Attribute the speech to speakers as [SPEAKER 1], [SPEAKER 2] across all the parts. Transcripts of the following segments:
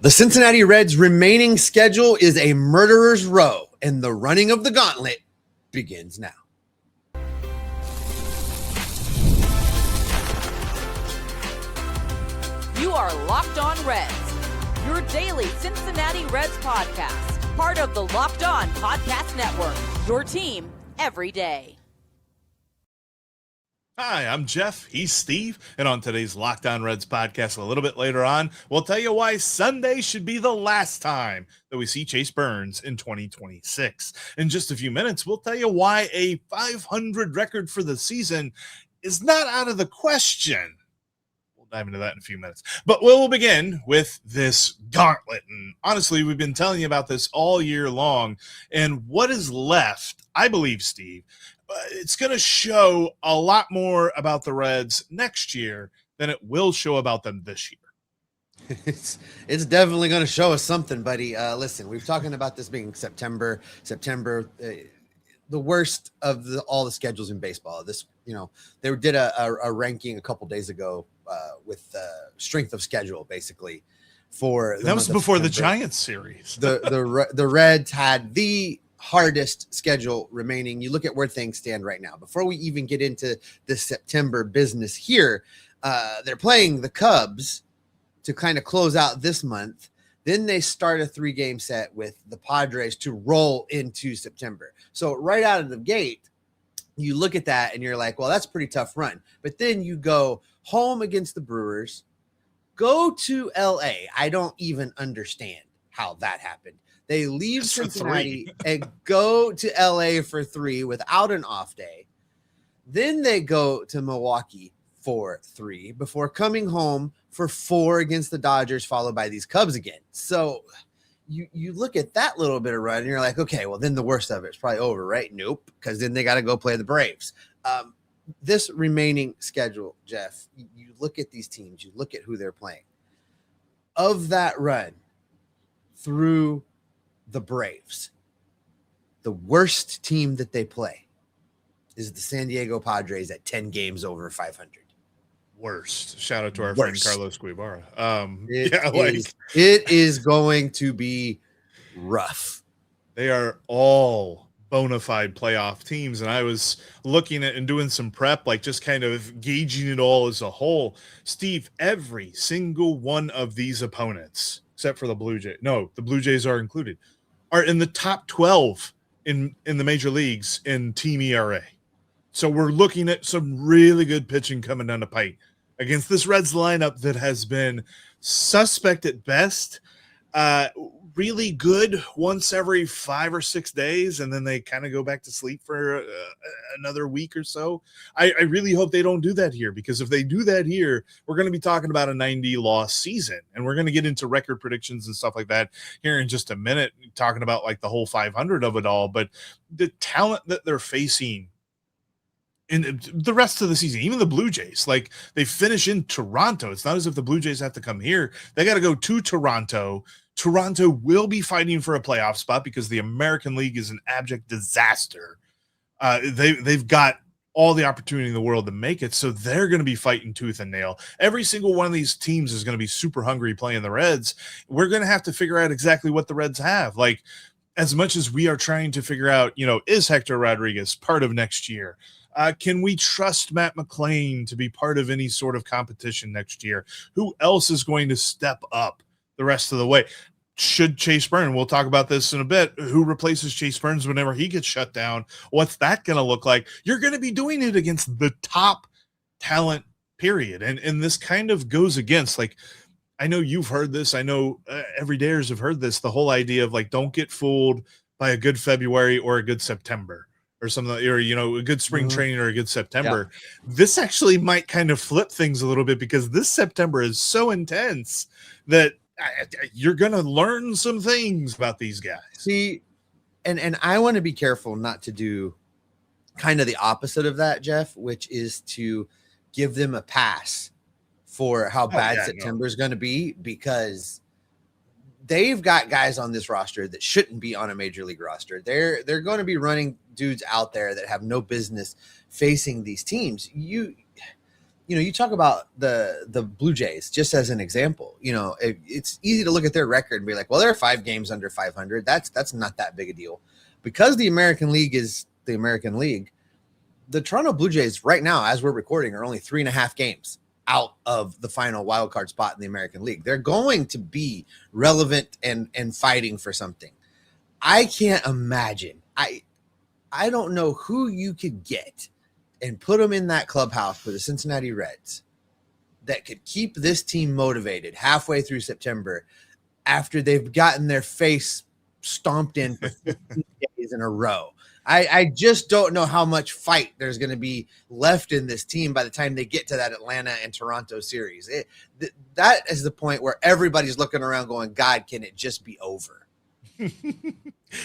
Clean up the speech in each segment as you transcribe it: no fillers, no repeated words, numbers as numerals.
[SPEAKER 1] The Cincinnati Reds' remaining schedule is a murderer's row, and the running of the gauntlet begins now.
[SPEAKER 2] You are Locked On Reds, your daily Cincinnati Reds podcast, part of the Locked On Podcast Network, your team every day.
[SPEAKER 3] Hi, I'm Jeff. He's Steve. And on today's Locked On Reds podcast, a little bit later on, we'll tell you why Sunday should be the last time that we see Chase Burns in 2026. In just a few minutes, we'll tell you why a 500 record for the season is not out of the question. We'll dive into that in a few minutes. But we'll begin with this gauntlet. And honestly, we've been telling you about this all year long. And what is left, I believe, Steve, it's going to show a lot more about the Reds next year than it will show about them this year.
[SPEAKER 1] It's definitely going to show us something, buddy. Listen, we've talking about this being September, the worst of all the schedules in baseball. This, they did a ranking a couple days ago with strength of schedule, basically.
[SPEAKER 3] That was before the Giants series.
[SPEAKER 1] The Reds had the hardest schedule remaining. You look at where things stand right now. Before we even get into the September business here, they're playing the Cubs to kind of close out this month. Then they start a 3-game set with the Padres to roll into September. So right out of the gate, you look at that and you're like, well, that's a pretty tough run. But then you go home against the Brewers, go to LA. I don't even understand how that happened. They leave Cincinnati and go to LA for 3 without an off day. Then they go to Milwaukee for 3 before coming home for 4 against the Dodgers, followed by these Cubs again. So you look at that little bit of run and you're like, okay, well, then the worst of it's probably over, right? Nope, because then they got to go play the Braves. This remaining schedule, Jeff, you look at these teams, you look at who they're playing. Of that run through the Braves, the worst team that they play is the San Diego Padres at 10 games over 500.
[SPEAKER 3] Worst. Shout out to our friend Carlos Guevara.
[SPEAKER 1] It is going to be rough.
[SPEAKER 3] They are all bona fide playoff teams, and I was looking at and doing some prep, like just kind of gauging it all as a whole. Steve, every single one of these opponents, except for the Blue Jays, no, the Blue Jays are included, are in the top 12 in the major leagues in team ERA. So we're looking at some really good pitching coming down the pipe against this Reds lineup that has been suspect at best, really good once every 5 or 6 days, and then they kind of go back to sleep for another week or so. I really hope they don't do that here, because if they do that here, we're going to be talking about a 90-loss season, and we're going to get into record predictions and stuff like that here in just a minute, talking about like the whole 500 of it all. But the talent that they're facing in the rest of the season, even the Blue Jays, like they finish in Toronto. It's not as if the Blue Jays have to come here. They got to go to Toronto. Toronto will be fighting for a playoff spot because the American League is an abject disaster. They've got all the opportunity in the world to make it, so they're going to be fighting tooth and nail. Every single one of these teams is going to be super hungry playing the Reds. We're going to have to figure out exactly what the Reds have. Like, as much as we are trying to figure out, is Hector Rodriguez part of next year? Can we trust Matt McLain to be part of any sort of competition next year? Who else is going to step up the rest of the way? Should Chase Burns, we'll talk about this in a bit, who replaces Chase Burns whenever he gets shut down? What's that going to look like? You're going to be doing it against the top talent, period. And this kind of goes against, like, I know you've heard this. I know everydayers have heard this, the whole idea of, like, don't get fooled by a good February or a good September or something, or, a good spring training or a good September. Yeah. This actually might kind of flip things a little bit, because this September is so intense that you're going to learn some things about these guys.
[SPEAKER 1] See, and I want to be careful not to do kind of the opposite of that, Jeff, which is to give them a pass for how bad September is going to be, because they've got guys on this roster that shouldn't be on a major league roster. They're going to be running dudes out there that have no business facing these teams. you talk about the Blue Jays just as an example. It's easy to look at their record and be like, well, they're 5 games under 500. That's not that big a deal. Because the American League is the American League, the Toronto Blue Jays right now, as we're recording, are only 3.5 games out of the final wild card spot in the American League. They're going to be relevant and fighting for something. I can't imagine. I don't know who you could get and put them in that clubhouse for the Cincinnati Reds that could keep this team motivated halfway through September after they've gotten their face stomped in for 15 days in a row. I just don't know how much fight there's going to be left in this team by the time they get to that Atlanta and Toronto series. That is the point where everybody's looking around going, God, can it just be over?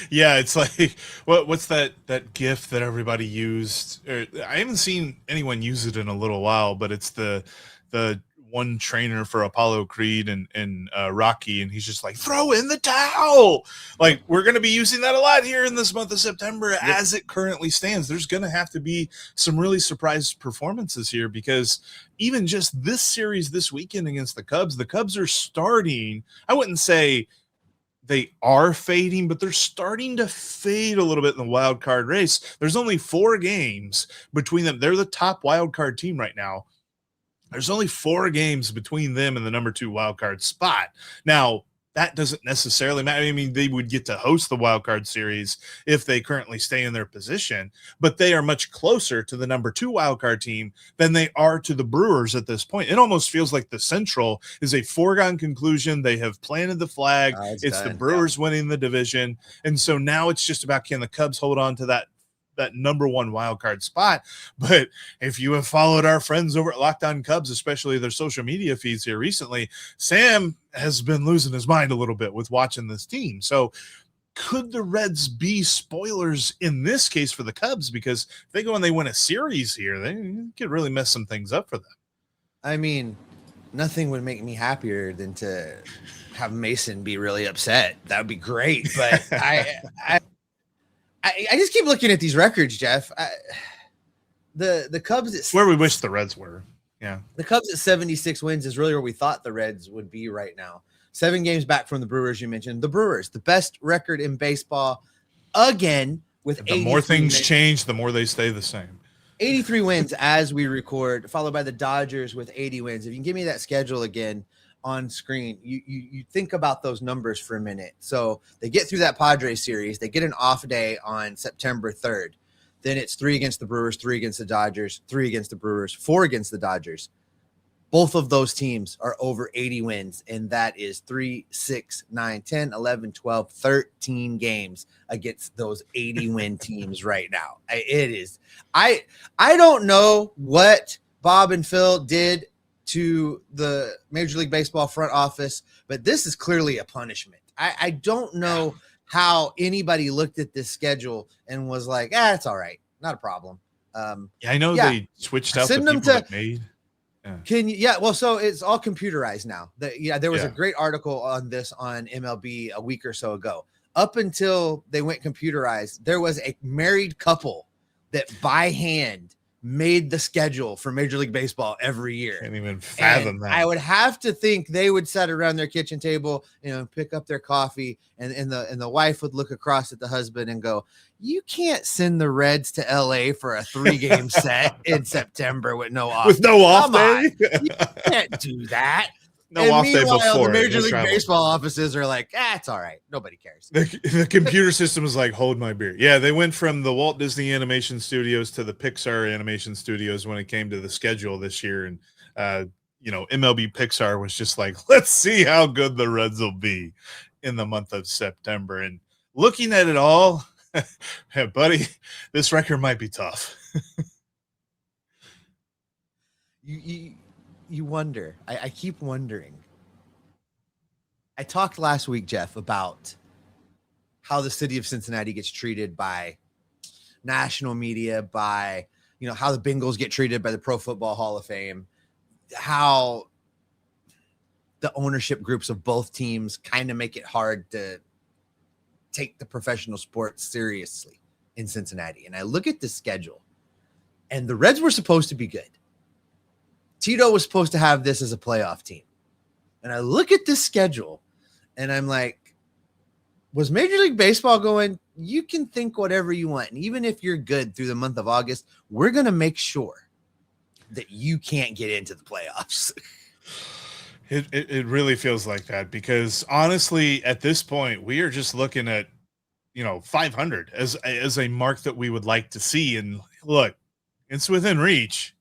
[SPEAKER 3] Yeah, it's like what's that GIF that everybody used? I haven't seen anyone use it in a little while, but it's the one trainer for Apollo Creed and Rocky, and he's just like, throw in the towel. Like, we're going to be using that a lot here in this month of September. Yep. As it currently stands, there's going to have to be some really surprise performances here, because even just this series this weekend against the Cubs are starting. I wouldn't say they are fading, but they're starting to fade a little bit in the wild card race. There's only 4 games between them. They're the top wild card team right now. There's only 4 games between them and the number 2 wild card spot. Now, that doesn't necessarily matter. I mean, they would get to host the wild card series if they currently stay in their position, but they are much closer to the number 2 wild card team than they are to the Brewers at this point. It almost feels like the Central is a foregone conclusion. They have planted the flag. It's the Brewers winning the division. And so now it's just about, can the Cubs hold on to that number 1 wild card spot? But if you have followed our friends over at Locked On Cubs, especially their social media feeds here recently, Sam has been losing his mind a little bit with watching this team. So could the Reds be spoilers in this case for the Cubs? Because if they go and they win a series here, they could really mess some things up for them.
[SPEAKER 1] I mean, nothing would make me happier than to have Mason be really upset. That would be great. But I just keep looking at these records, Jeff. The Cubs.
[SPEAKER 3] It's where we wish the Reds were. Yeah.
[SPEAKER 1] The Cubs at 76 wins is really where we thought the Reds would be right now. 7 games back from the Brewers, you mentioned. The Brewers, the best record in baseball, again, with
[SPEAKER 3] the more things change, the more they stay the same.
[SPEAKER 1] 83 wins as we record, followed by the Dodgers with 80 wins. If you can give me that schedule again on screen, you think about those numbers for a minute. So they get through that Padres series. They get an off day on September 3rd. Then it's 3 against the Brewers, 3 against the Dodgers, 3 against the Brewers, 4 against the Dodgers. Both of those teams are over 80 wins, and that is 3, 6, 9, 10, 11, 12, 13 games against those 80-win teams right now. It is. I don't know what Bob and Phil did to the Major League Baseball front office, but this is clearly a punishment. I don't know how anybody looked at this schedule and was like, it's all right. Not a problem.
[SPEAKER 3] I know they switched out the people that made.
[SPEAKER 1] Well, so it's all computerized now. There was a great article on this on MLB a week or so ago. Up until they went computerized, there was a married couple that by hand made the schedule for Major League Baseball every year.
[SPEAKER 3] Can't even fathom that.
[SPEAKER 1] I would have to think they would sit around their kitchen table, pick up their coffee, and the wife would look across at the husband and go, "You can't send the Reds to LA for a 3-game set in September with no off
[SPEAKER 3] day.
[SPEAKER 1] You can't do that."
[SPEAKER 3] No off day before.
[SPEAKER 1] The Major League Baseball offices are like, it's all right. Nobody cares.
[SPEAKER 3] The computer system is like, hold my beer. Yeah, they went from the Walt Disney Animation Studios to the Pixar Animation Studios when it came to the schedule this year. And, MLB Pixar was just like, let's see how good the Reds will be in the month of September. And looking at it all, hey, buddy, this record might be tough.
[SPEAKER 1] You wonder. I keep wondering. I talked last week, Jeff, about how the city of Cincinnati gets treated by national media, by how the Bengals get treated by the Pro Football Hall of Fame, how the ownership groups of both teams kind of make it hard to take the professional sports seriously in Cincinnati. And I look at the schedule, and the Reds were supposed to be good. Tito was supposed to have this as a playoff team. And I look at this schedule and I'm like, was Major League Baseball going, you can think whatever you want. And even if you're good through the month of August, we're going to make sure that you can't get into the playoffs.
[SPEAKER 3] It really feels like that, because honestly, at this point, we are just looking at, 500 as a mark that we would like to see. And look, it's within reach,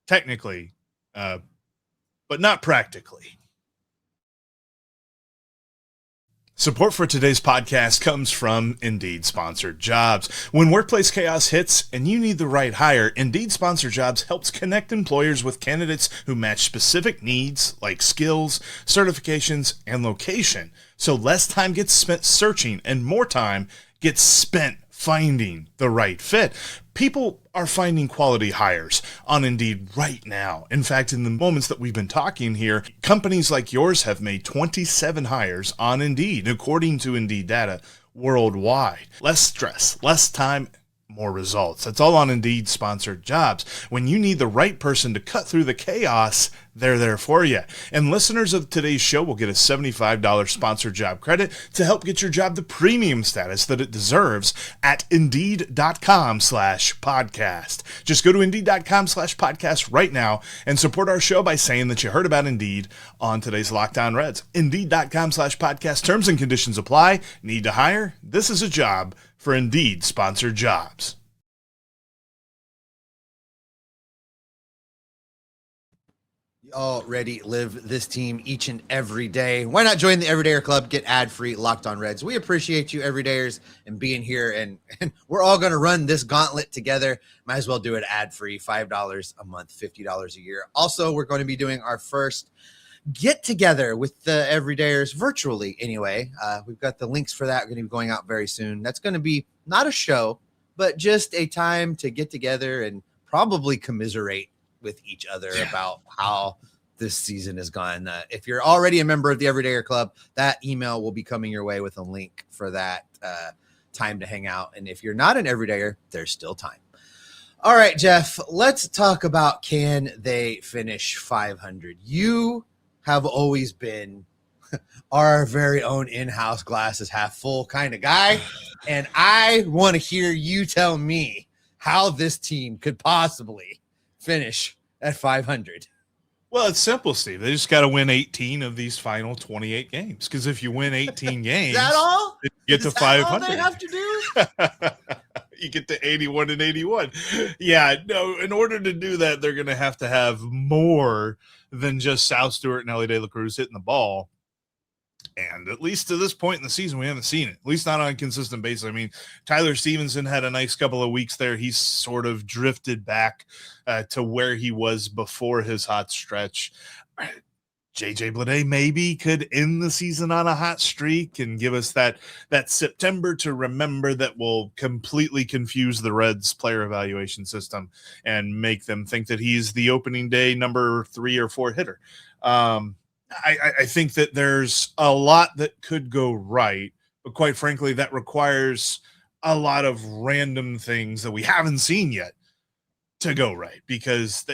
[SPEAKER 3] technically, but not practically. Support for today's podcast comes from Indeed Sponsored Jobs. When workplace chaos hits and you need the right hire, Indeed Sponsored Jobs helps connect employers with candidates who match specific needs like skills, certifications, and location. So less time gets spent searching and more time gets spent finding the right fit. People are finding quality hires on Indeed right now. In fact, in the moments that we've been talking here, companies like yours have made 27 hires on Indeed, according to Indeed data worldwide. Less stress, less time, more results. That's all on Indeed Sponsored Jobs. When you need the right person to cut through the chaos, they're there for you. And listeners of today's show will get a $75 sponsored job credit to help get your job the premium status that it deserves at Indeed.com/podcast. Just go to Indeed.com/podcast right now and support our show by saying that you heard about Indeed on today's Locked On Reds. Indeed.com/podcast. Terms and conditions apply. Need to hire? This is a job for Indeed Sponsored Jobs.
[SPEAKER 1] You already live this team each and every day. Why not join the Everydayer Club? Get ad-free Locked On Reds. We appreciate you, Everydayers, and being here. And we're all going to run this gauntlet together. Might as well do it ad-free. $5 a month, $50 a year. Also, we're going to be doing our first get together with the Everydayers virtually anyway. We've got the links for that. We're going to be going out very soon. That's going to be not a show, but just a time to get together and probably commiserate with each other about how this season has gone. If you're already a member of the Everydayer Club, that email will be coming your way with a link for that time to hang out. And if you're not an Everydayer, there's still time. All right, Jeff, let's talk about, can they finish 500? You have always been our very own in-house glasses half full kind of guy. And I want to hear you tell me how this team could possibly finish at 500.
[SPEAKER 3] Well, it's simple, Steve. They just got to win 18 of these final 28 games. Because if you win 18 games,
[SPEAKER 1] Is that all?
[SPEAKER 3] you get to 500.
[SPEAKER 1] All they have to do?
[SPEAKER 3] You get to 81 and 81. Yeah, no, in order to do that, they're going to have more than just South Stewart and Elly De La Cruz hitting the ball. And at least to this point in the season, we haven't seen it, at least not on a consistent basis. I mean, Tyler Stevenson had a nice couple of weeks there. He's sort of drifted back to where he was before his hot stretch. JJ Bleday maybe could end the season on a hot streak and give us that September to remember that will completely confuse the Reds player evaluation system and make them think that he's the opening day number 3 or 4 hitter. I think that there's a lot that could go right, but quite frankly, that requires a lot of random things that we haven't seen yet to go right, because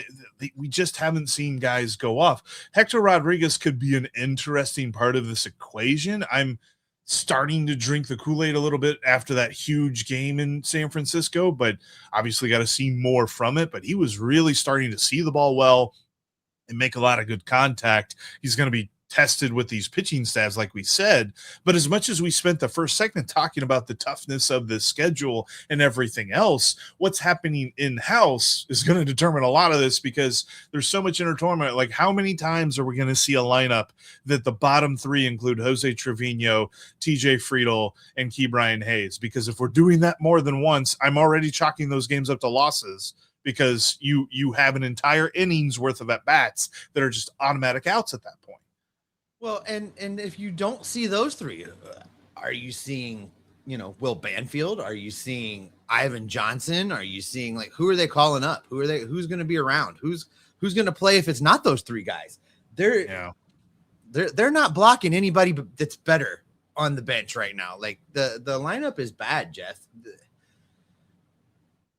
[SPEAKER 3] we just haven't seen guys go off. Hector Rodriguez could be an interesting part of this equation. I'm starting to drink the Kool-Aid a little bit after that huge game in San Francisco, but obviously got to see more from it. But he was really starting to see the ball well and make a lot of good contact. He's going to be tested with these pitching staffs, like we said. But as much as we spent the first segment talking about the toughness of the schedule and everything else, what's happening in-house is going to determine a lot of this, because there's so much intertwined. Like, how many times are we going to see a lineup that the bottom 3 include Jose Trevino, TJ Friedel, and Ke'Bryan Hayes? Because if we're doing that more than once, I'm already chalking those games up to losses, because you have an entire innings worth of at-bats that are just automatic outs at that point.
[SPEAKER 1] Well, and if you don't see those 3, are you seeing, Will Banfield? Are you seeing Ivan Johnson? Are you seeing, like, who are they calling up? Who's going to be around? Who's going to play if it's not those 3 guys? They're not blocking anybody that's better on the bench right now. Like, the lineup is bad, Jeff.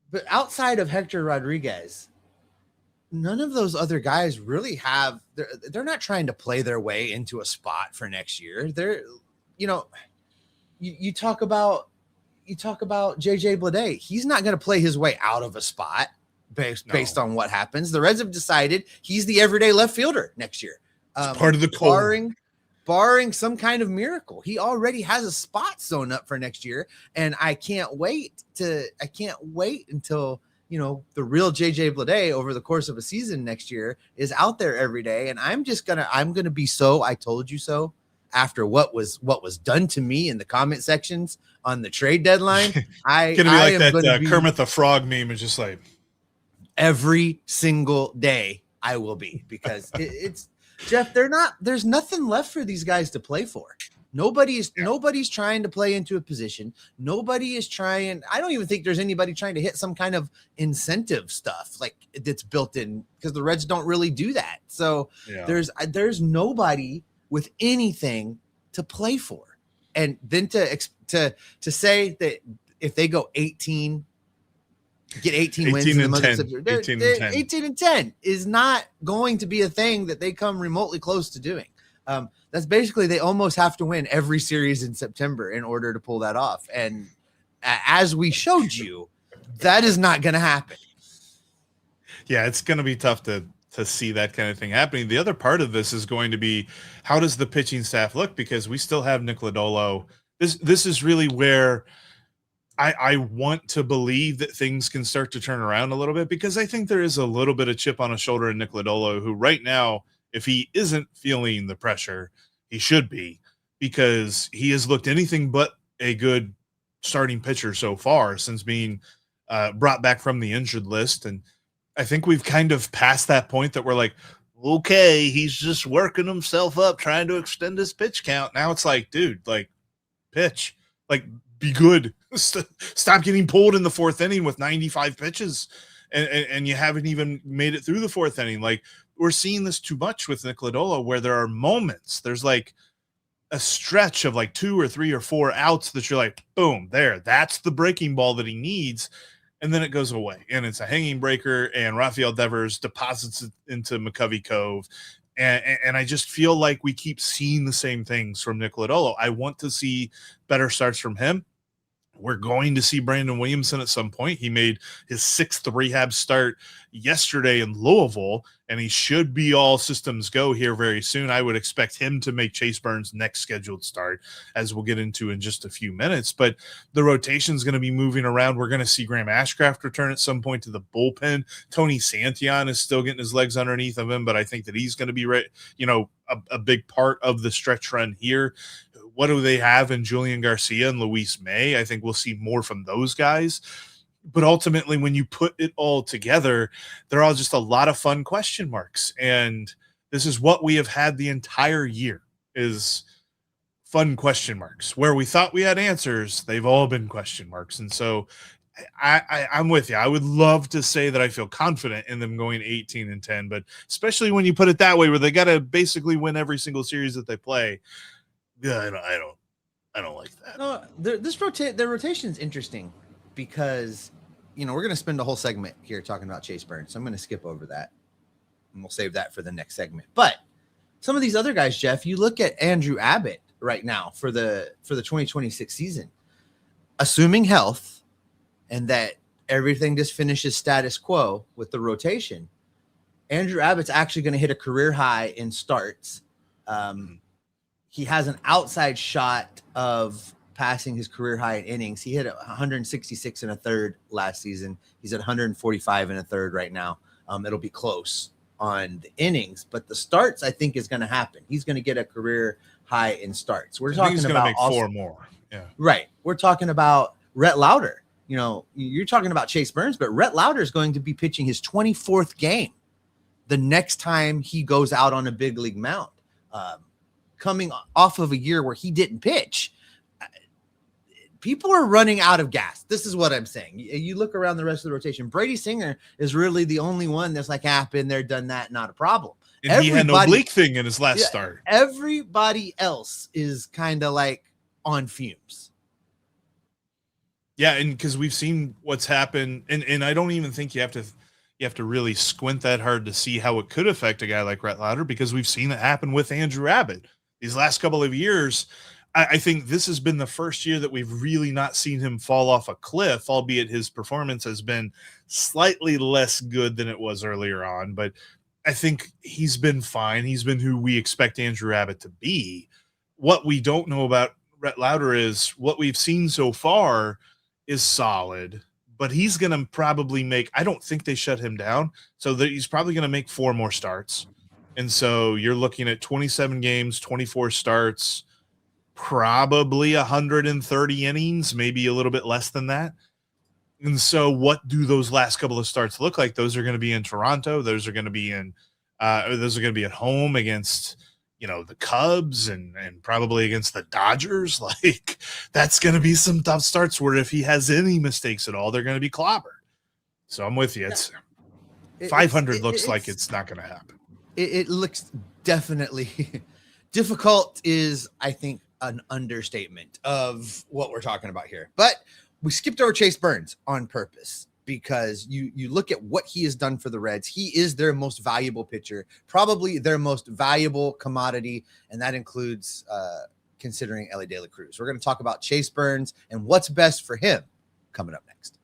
[SPEAKER 1] But outside of Hector Rodriguez, none of those other guys really have. They're not trying to play their way into a spot for next year. They're, you talk about JJ Bleday. He's not going to play his way out of a spot based on what happens. The Reds have decided he's the everyday left fielder next year.
[SPEAKER 3] It's part of the core.
[SPEAKER 1] Barring some kind of miracle, he already has a spot sewn up for next year, and I can't wait until the real JJ Bleday over the course of a season next year is out there every day. And I'm gonna be so I told you so after what was done to me in the comment sections on the trade deadline.
[SPEAKER 3] Gonna be like that Kermit the Frog meme is just like
[SPEAKER 1] every single day I will be, because it's Jeff, there's nothing left for these guys to play for. Nobody's trying to play into a position. Nobody is trying. I don't even think there's anybody trying to hit some kind of incentive stuff like that's built in, because the Reds don't really do that. So there's nobody with anything to play for. And then to say that if they go 18 wins in the month of September, 18 and 10 is not going to be a thing that they come remotely close to doing. That's basically, they almost have to win every series in September in order to pull that off. And as we showed you, that is not going to happen.
[SPEAKER 3] Yeah, it's going to be tough to see that kind of thing happening. The other part of this is going to be, how does the pitching staff look? Because we still have Nick Lodolo. This is really where I want to believe that things can start to turn around a little bit, because I think there is a little bit of chip on his shoulder in Nick Lodolo, who right now, if he isn't feeling the pressure, he should be, because he has looked anything but a good starting pitcher so far since being brought back from the injured list. And I think we've kind of passed that point that we're like, okay, he's just working himself up, trying to extend his pitch count. Now it's like, dude, like, pitch, like, be good. Stop getting pulled in the fourth inning with 95 pitches, and you haven't even made it through the fourth inning. Like, we're seeing this too much with Nick Lodolo, where there are moments, there's like a stretch of like 2 or 3 or 4 outs that you're like, boom, that's the breaking ball that he needs. And then it goes away, and it's a hanging breaker, and Rafael Devers deposits it into McCovey Cove. And I just feel like we keep seeing the same things from Nick Lodolo. I want to see better starts from him. We're going to see Brandon Williamson at some point. He made his 6th rehab start yesterday in Louisville, and he should be all systems go here very soon. I would expect him to make Chase Burns' next scheduled start, as we'll get into in just a few minutes. But the rotation is going to be moving around. We're going to see Graham Ashcraft return at some point to the bullpen. Tony Santillan is still getting his legs underneath of him, but I think that he's going to be a big part of the stretch run here. What do they have in Julian Garcia and Luis May? I think we'll see more from those guys. But ultimately, when you put it all together, they're all just a lot of fun question marks. And this is what we have had the entire year, is fun question marks. Where we thought we had answers, they've all been question marks. And so I'm with you. I would love to say that I feel confident in them going 18 and 10, but especially when you put it that way, where they got to basically win every single series that they play. Yeah, I don't like that.
[SPEAKER 1] No, the rotation is interesting, because we're going to spend a whole segment here talking about Chase Burns. So I'm going to skip over that, and we'll save that for the next segment. But some of these other guys, Jeff, you look at Andrew Abbott right now for the 2026 season, assuming health and that everything just finishes status quo with the rotation. Andrew Abbott's actually going to hit a career high in starts. He has an outside shot of passing his career high in innings. He hit 166 and a third last season. He's at 145 and a third right now. It'll be close on the innings, but the starts, I think, is going to happen. He's going to get a career high in starts. We're talking about
[SPEAKER 3] make 4 more. Yeah.
[SPEAKER 1] Right. We're talking about Rhett Lauder. You're talking about Chase Burns, but Rhett Lauder is going to be pitching his 24th game the next time he goes out on a big league mound. Coming off of a year where he didn't pitch, people are running out of gas. This is what I'm saying. You look around the rest of the rotation. Brady Singer is really the only one that's like, been there, done that, not a problem.
[SPEAKER 3] And he had no oblique thing in his last start.
[SPEAKER 1] Everybody else is kind of like on fumes.
[SPEAKER 3] Yeah, and because we've seen what's happened, and I don't even think you have to you have to really squint that hard to see how it could affect a guy like Rhett Lauder, because we've seen it happen with Andrew Abbott these last couple of years. I think this has been the first year that we've really not seen him fall off a cliff, albeit his performance has been slightly less good than it was earlier on. But I think he's been fine. He's been who we expect Andrew Abbott to be. What we don't know about Rhett Lauder is what we've seen so far is solid, but he's going to probably make, I don't think they shut him down, so that he's probably going to make 4 more starts. And so you're looking at 27 games, 24 starts, probably 130 innings, maybe a little bit less than that. And so what do those last couple of starts look like? Those are going to be in Toronto. Those are going to be at home against, the Cubs and probably against the Dodgers. Like, that's going to be some tough starts where if he has any mistakes at all, they're going to be clobbered. So I'm with you. It's 500 looks like it's not going to happen.
[SPEAKER 1] It looks definitely difficult is, I think, an understatement of what we're talking about here. But we skipped over Chase Burns on purpose because you look at what he has done for the Reds. He is their most valuable pitcher, probably their most valuable commodity, and that includes considering Elly Cruz. We're going to talk about Chase Burns and what's best for him coming up next.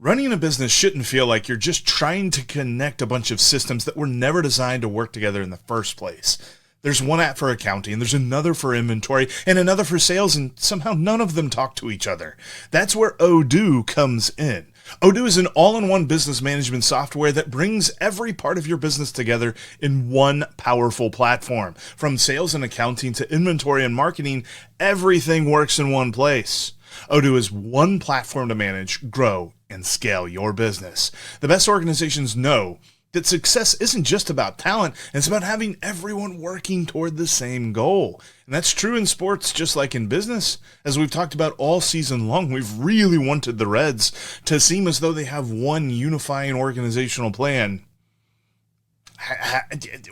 [SPEAKER 3] Running a business shouldn't feel like you're just trying to connect a bunch of systems that were never designed to work together in the first place. There's one app for accounting, there's another for inventory, and another for sales, and somehow none of them talk to each other. That's where Odoo comes in. Odoo is an all-in-one business management software that brings every part of your business together in one powerful platform. From sales and accounting to inventory and marketing, everything works in one place. Odoo is one platform to manage, grow, and scale your business. The best organizations know that success isn't just about talent, it's about having everyone working toward the same goal. And that's true in sports just like in business. As we've talked about all season long, we've really wanted the Reds to seem as though they have one unifying organizational plan.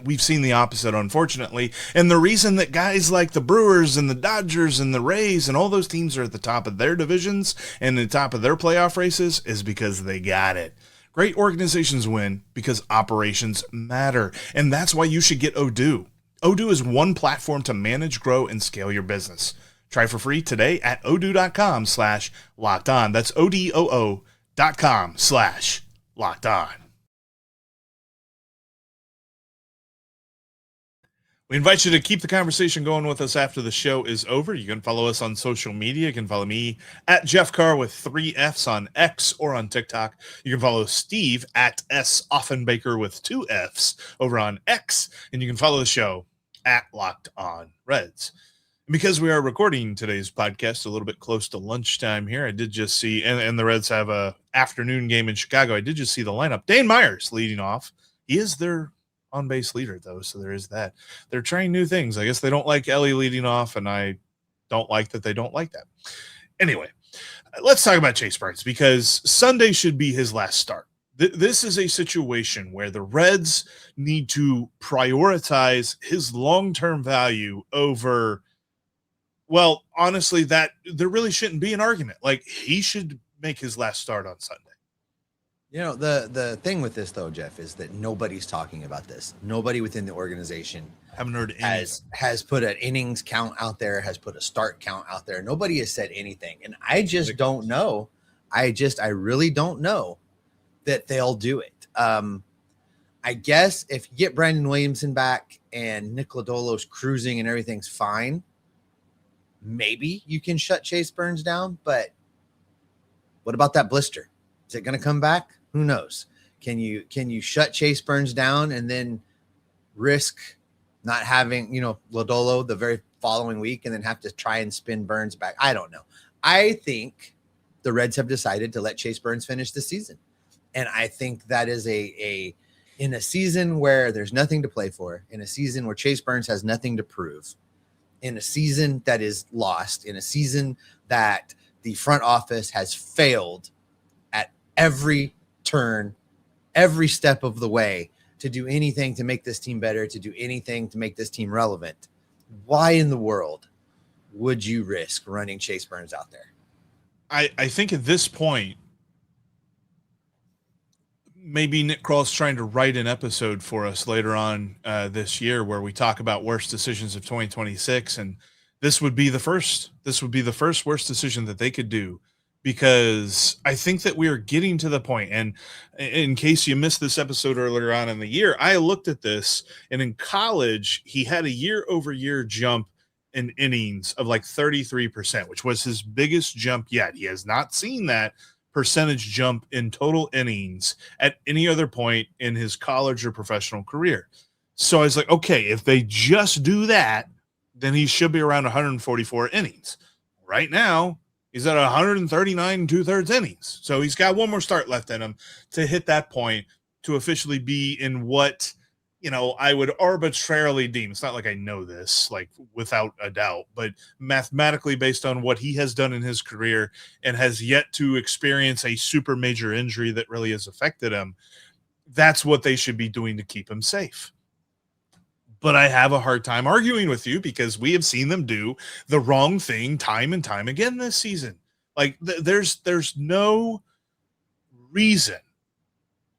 [SPEAKER 3] We've seen the opposite, unfortunately. And the reason that guys like the Brewers and the Dodgers and the Rays and all those teams are at the top of their divisions and the top of their playoff races is because they got it. Great organizations win because operations matter. And that's why you should get Odoo. Odoo is one platform to manage, grow, and scale your business. Try for free today at odoo.com/lockedon. That's odoo.com/lockedon. We invite you to keep the conversation going with us after the show is over. You can follow us on social media. You can follow me at Jeff Carr with 3 Fs on X or on TikTok. You can follow Steve at S. Offenbaker with 2 Fs over on X. And you can follow the show at Locked On Reds. And because we are recording today's podcast a little bit close to lunchtime here, I did just see, and the Reds have a afternoon game in Chicago. I did just see the lineup. Dane Myers leading off. He is their on-base leader, though, so there is that. They're trying new things. I guess they don't like Elly leading off, and I don't like that they don't like that. Anyway, let's talk about Chase Burns, because Sunday should be his last start. This is a situation where the Reds need to prioritize his long-term value over, well, honestly, that there really shouldn't be an argument. Like, he should make his last start on Sunday.
[SPEAKER 1] The thing with this, though, Jeff, is that nobody's talking about this. Nobody within the organization
[SPEAKER 3] Haven't heard anything.
[SPEAKER 1] has put an innings count out there, has put a start count out there. Nobody has said anything. And I just don't know. I really don't know that they'll do it. I guess if you get Brandon Williamson back and Nick Lodolo's cruising and everything's fine, maybe you can shut Chase Burns down. But what about that blister? Is it going to come back? Who knows? Can you shut Chase Burns down and then risk not having, Lodolo the very following week and then have to try and spin Burns back? I don't know. I think the Reds have decided to let Chase Burns finish the season. And I think that is in a season where there's nothing to play for, in a season where Chase Burns has nothing to prove, in a season that is lost, in a season that the front office has failed at every turn, every step of the way to do anything to make this team better, to do anything to make this team relevant. Why in the world would you risk running Chase Burns out there?
[SPEAKER 3] I think at this point, maybe Nick Kroll's trying to write an episode for us later on this year where we talk about worst decisions of 2026, and this would be the first. This would be the first worst decision that they could do, because I think that we are getting to the point. And in case you missed this episode earlier on in the year, I looked at this, and in college he had a year-over-year jump in innings of like 33%, which was his biggest jump yet. He has not seen that percentage jump in total innings at any other point in his college or professional career. So I was like, okay, if they just do that, then he should be around 144 innings. Right now, he's at 139 2/3 innings. So he's got one more start left in him to hit that point to officially be in what, I would arbitrarily deem, it's not like I know this, like without a doubt, but mathematically based on what he has done in his career and has yet to experience a super major injury that really has affected him, that's what they should be doing to keep him safe. But I have a hard time arguing with you, because we have seen them do the wrong thing time and time again this season. Like there's no reason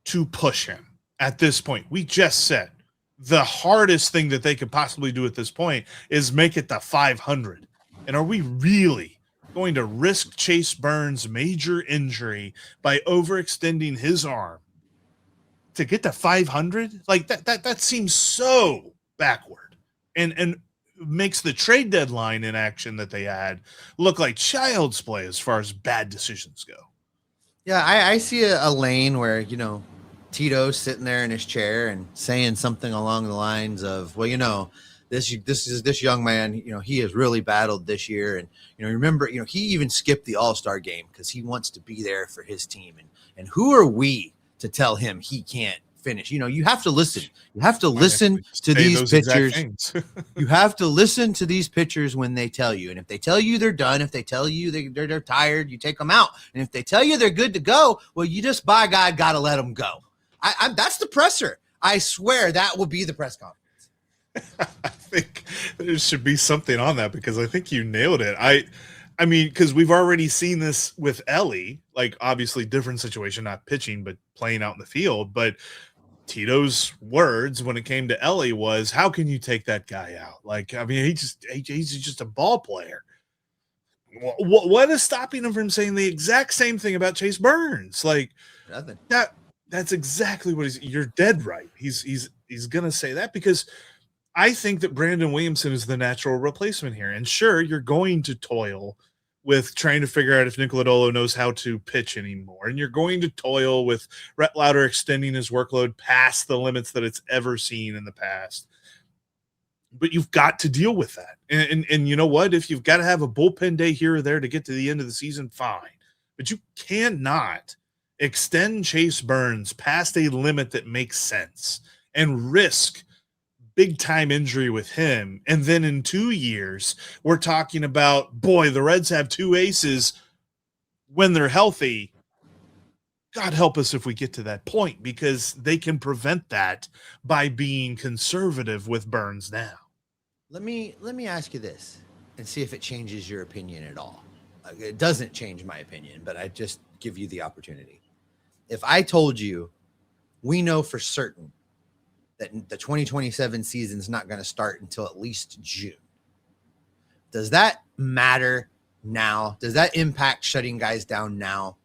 [SPEAKER 3] to push him at this point. We just said the hardest thing that they could possibly do at this point is make it to 500. And are we really going to risk Chase Burns' major injury by overextending his arm to get to 500? Like that seems so backward, and makes the trade deadline inaction that they had look like child's play as far as bad decisions go.
[SPEAKER 1] Yeah, I see a lane where, Tito's sitting there in his chair and saying something along the lines of, well, this young man, he has really battled this year. And, remember, he even skipped the All-Star game because he wants to be there for his team. And who are we to tell him he can't finish? You have to listen. You have to listen to these pitchers. You have to listen to these pitchers when they tell you. And if they tell you they're done, if they tell you they're tired, you take them out. And if they tell you they're good to go, well, you just, by God, got to let them go. That's the presser. I swear that will be the press conference.
[SPEAKER 3] I think there should be something on that, because I think you nailed it. I mean, because we've already seen this with Elly, like obviously different situation, not pitching, but playing out in the field. But Tito's words when it came to Elly was, how can you take that guy out? Like, I mean, he's just a ball player. What is stopping him from saying the exact same thing about Chase Burns? Like,
[SPEAKER 1] nothing.
[SPEAKER 3] That's exactly what you're dead right. He's going to say that, because I think that Brandon Williamson is the natural replacement here. And sure, you're going to toil with trying to figure out if Nick Lodolo knows how to pitch anymore. And you're going to toil with Rhett Lauder extending his workload past the limits that it's ever seen in the past. But you've got to deal with that. And you know what? If you've got to have a bullpen day here or there to get to the end of the season, fine. But you cannot extend Chase Burns past a limit that makes sense and risk big time injury with him. And then in 2 years, we're talking about, boy, the Reds have two aces when they're healthy. God help us if we get to that point, because they can prevent that by being conservative with Burns now.
[SPEAKER 1] Let me ask you this and see if it changes your opinion at all. It doesn't change my opinion, but I just give you the opportunity. If I told you we know for certain that the 2027 season is not going to start until at least June, does that matter now? Does that impact shutting guys down now?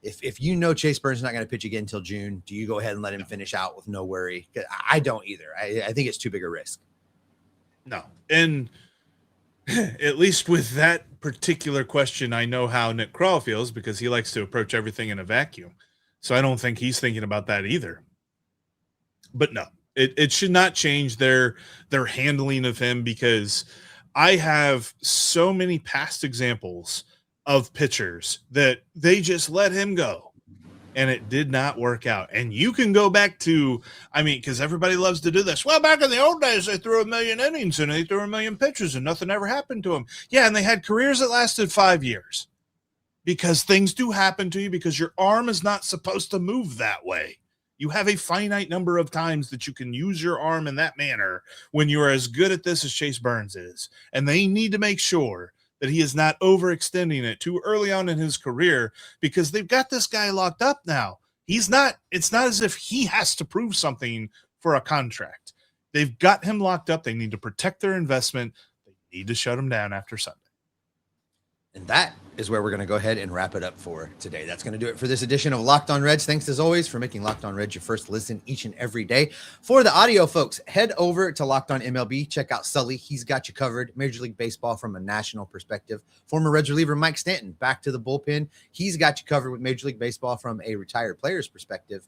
[SPEAKER 1] If you know Chase Burns is not going to pitch again until June, do you go ahead and let him finish out with no worry? I don't either. I think it's too big a risk.
[SPEAKER 3] No. And at least with that particular question, I know how Nick Kroll feels, because he likes to approach everything in a vacuum. So I don't think he's thinking about that either. But no, it should not change their handling of him, because I have so many past examples of pitchers that they just let him go and it did not work out. And you can go back to, because everybody loves to do this. Well, back in the old days, they threw 1 million innings and they threw 1 million pitches and nothing ever happened to them. Yeah, and they had careers that lasted 5 years, because things do happen to you, because your arm is not supposed to move that way. You have a finite number of times that you can use your arm in that manner when you are as good at this as Chase Burns is. And they need to make sure that he is not overextending it too early on in his career, because they've got this guy locked up now. It's not as if he has to prove something for a contract. They've got him locked up. They need to protect their investment. They need to shut him down after Sunday.
[SPEAKER 1] And that is where we're going to go ahead and wrap it up for today. That's going to do it for this edition of Locked On Reds. Thanks as always for making Locked On Reds your first listen each and every day. For the audio folks, head over to Locked On MLB. Check out Sully. He's got you covered. Major League Baseball from a national perspective. Former Reds reliever Mike Stanton back to the bullpen. He's got you covered with Major League Baseball from a retired player's perspective.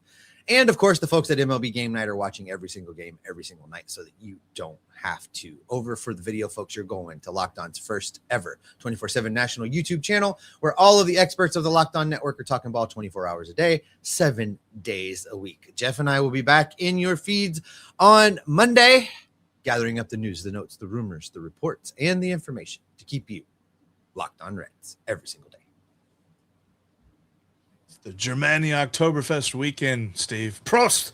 [SPEAKER 1] And, of course, the folks at MLB Game Night are watching every single game, every single night, so that you don't have to. Over for the video, folks, you're going to Locked On's first ever 24/7 national YouTube channel, where all of the experts of the Locked On Network are talking ball 24 hours a day, 7 days a week. Jeff and I will be back in your feeds on Monday, gathering up the news, the notes, the rumors, the reports, and the information to keep you Locked On Reds every single day.
[SPEAKER 3] The Germania Oktoberfest weekend, Steve. Prost!